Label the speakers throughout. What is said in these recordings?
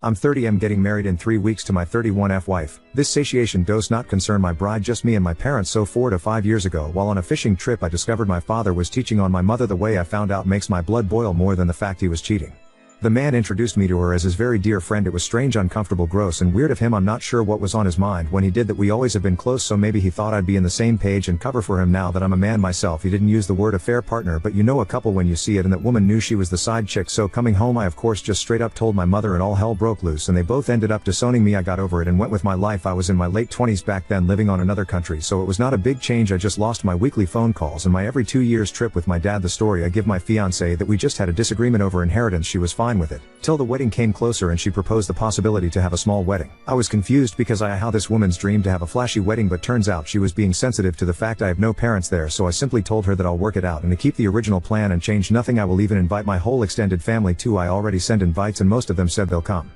Speaker 1: I'm 30, am getting married in 3 weeks to my 31F wife. This satiation does not concern my bride, just me and my parents. So 4 to 5 years ago, while on a fishing trip, I discovered my father was cheating on my mother. The way I found out makes my blood boil more than the fact he was cheating. The man introduced me to her as his very dear friend. It was strange, uncomfortable, gross, and weird of him. I'm not sure what was on his mind when he did that. We always have been close, so maybe he thought I'd be in the same page and cover for him. Now that I'm a man myself, he didn't use the word affair partner, but you know a couple when you see it, and that woman knew she was the side chick. So coming home, I of course just straight up told my mother, and all hell broke loose, and they both ended up disowning me. I got over it and went with my life. I was in my late 20s back then, living on another country, so it was not a big change. I just lost my weekly phone calls and my every 2 years trip with my dad. The story I give my fiance that we just had a disagreement over inheritance. She was fine with it till the wedding came closer and she proposed the possibility to have a small wedding. I was confused because I how this woman's dream to have a flashy wedding, but turns out she was being sensitive to the fact I have no parents there. So I simply told her that I'll work it out and to keep the original plan and change nothing. I will even invite my whole extended family too. I already sent invites and most of them said they'll come.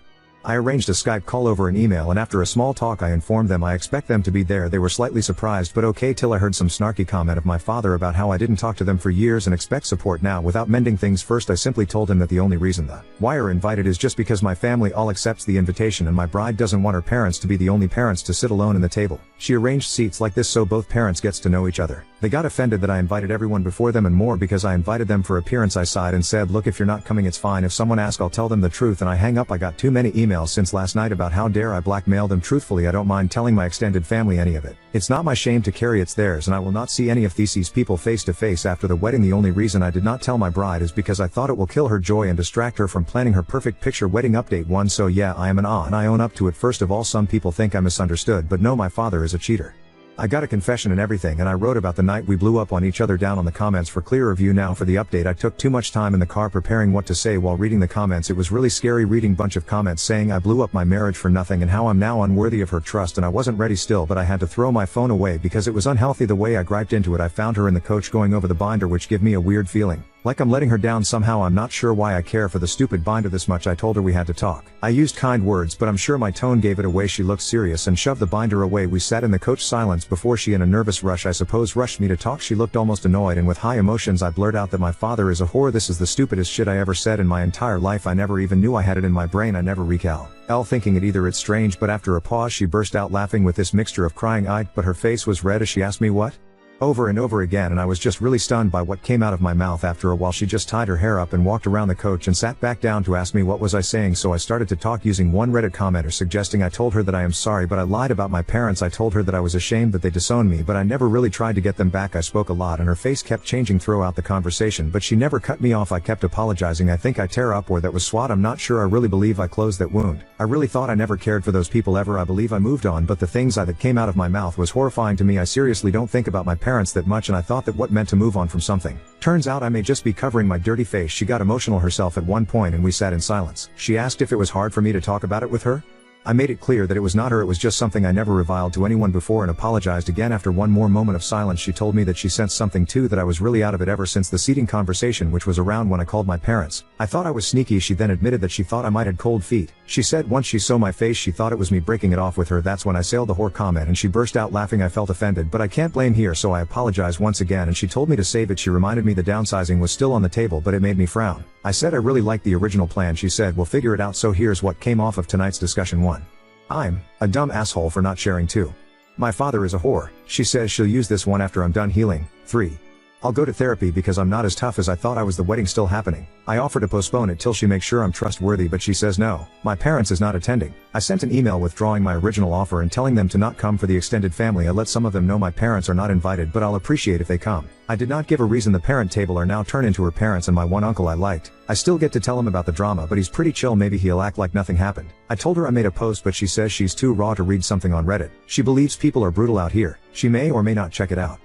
Speaker 1: I arranged a Skype call over an email, and after a small talk I informed them I expect them to be there. They were slightly surprised but okay, till I heard some snarky comment of my father about how I didn't talk to them for years and expect support now without mending things. First I simply told him that the only reason the wire invited is just because my family all accepts the invitation and my bride doesn't want her parents to be the only parents to sit alone in the table. She arranged seats like this so both parents gets to know each other. They got offended that I invited everyone before them and more because I invited them for appearance. I sighed and said, look, if you're not coming it's fine. If someone asks I'll tell them the truth, and I hang up. I got too many emails since last night about how dare I blackmail them. Truthfully, I don't mind telling my extended family any of it. It's not my shame to carry, it's theirs, and I will not see any of these people face to face after the wedding. The only reason I did not tell my bride is because I thought it will kill her joy and distract her from planning her perfect picture wedding. Update 1. So yeah, I am an and I own up to it. First of all, some people think I misunderstood, but no, my father is a cheater. I got a confession and everything, and I wrote about the night we blew up on each other down on the comments for clearer view. Now for the update. I took too much time in the car preparing what to say while reading the comments. It was really scary reading bunch of comments saying I blew up my marriage for nothing and how I'm now unworthy of her trust, and I wasn't ready still, but I had to throw my phone away because it was unhealthy the way I griped into it. I found her in the coach going over the binder, which gave me a weird feeling. Like I'm letting her down somehow. I'm not sure why I care for the stupid binder this much. I told her we had to talk. I used kind words, but I'm sure my tone gave it away. She looked serious and shoved the binder away. We sat in the coach silence before she, in a nervous rush I suppose, rushed me to talk. She looked almost annoyed, and with high emotions I blurted out that my father is a whore. This is the stupidest shit I ever said in my entire life. I never even knew I had it in my brain. I never recall thinking it either. It's strange, but after a pause she burst out laughing with this mixture of crying but her face was red as she asked me what? Over and over again, and I was just really stunned by what came out of my mouth. After a while she just tied her hair up and walked around the coach and sat back down to ask me what was I saying. So I started to talk, using one Reddit commenter suggesting I told her that I am sorry but I lied about my parents. I told her that I was ashamed that they disowned me, but I never really tried to get them back. I spoke a lot and her face kept changing throughout the conversation, but she never cut me off. I kept apologizing. I think I tear up, or that was SWAT. I'm not sure. I really believe I closed that wound. I really thought I never cared for those people ever. I believe I moved on, but the things that came out of my mouth was horrifying to me. I seriously don't think about my parents that much, and I thought that what meant to move on from something. Turns out I may just be covering my dirty face. She got emotional herself at one point and we sat in silence. She asked if it was hard for me to talk about it with her. I made it clear that it was not her, it was just something I never reviled to anyone before, and apologized again. After one more moment of silence she told me that she sensed something too, that I was really out of it ever since the seating conversation, which was around when I called my parents. I thought I was sneaky. She then admitted that she thought I might had cold feet. She said once she saw my face she thought it was me breaking it off with her. That's when I sailed the whore comment, and she burst out laughing. I felt offended, but I can't blame here, so I apologized once again, and she told me to save it. She reminded me the downsizing was still on the table, but it made me frown. I said I really liked the original plan. She said we'll figure it out. So here's what came off of tonight's discussion. 1. I'm a dumb asshole for not sharing. 2. My father is a whore. She says she'll use this one after I'm done healing. 3. I'll go to therapy because I'm not as tough as I thought I was. The wedding still happening. I offer to postpone it till she makes sure I'm trustworthy, but she says no. My parents is not attending. I sent an email withdrawing my original offer and telling them to not come for the extended family. I let some of them know my parents are not invited, but I'll appreciate if they come. I did not give a reason. The parent table are now turned into her parents and my one uncle I liked. I still get to tell him about the drama, but he's pretty chill. Maybe he'll act like nothing happened. I told her I made a post, but she says she's too raw to read something on Reddit. She believes people are brutal out here. She may or may not check it out.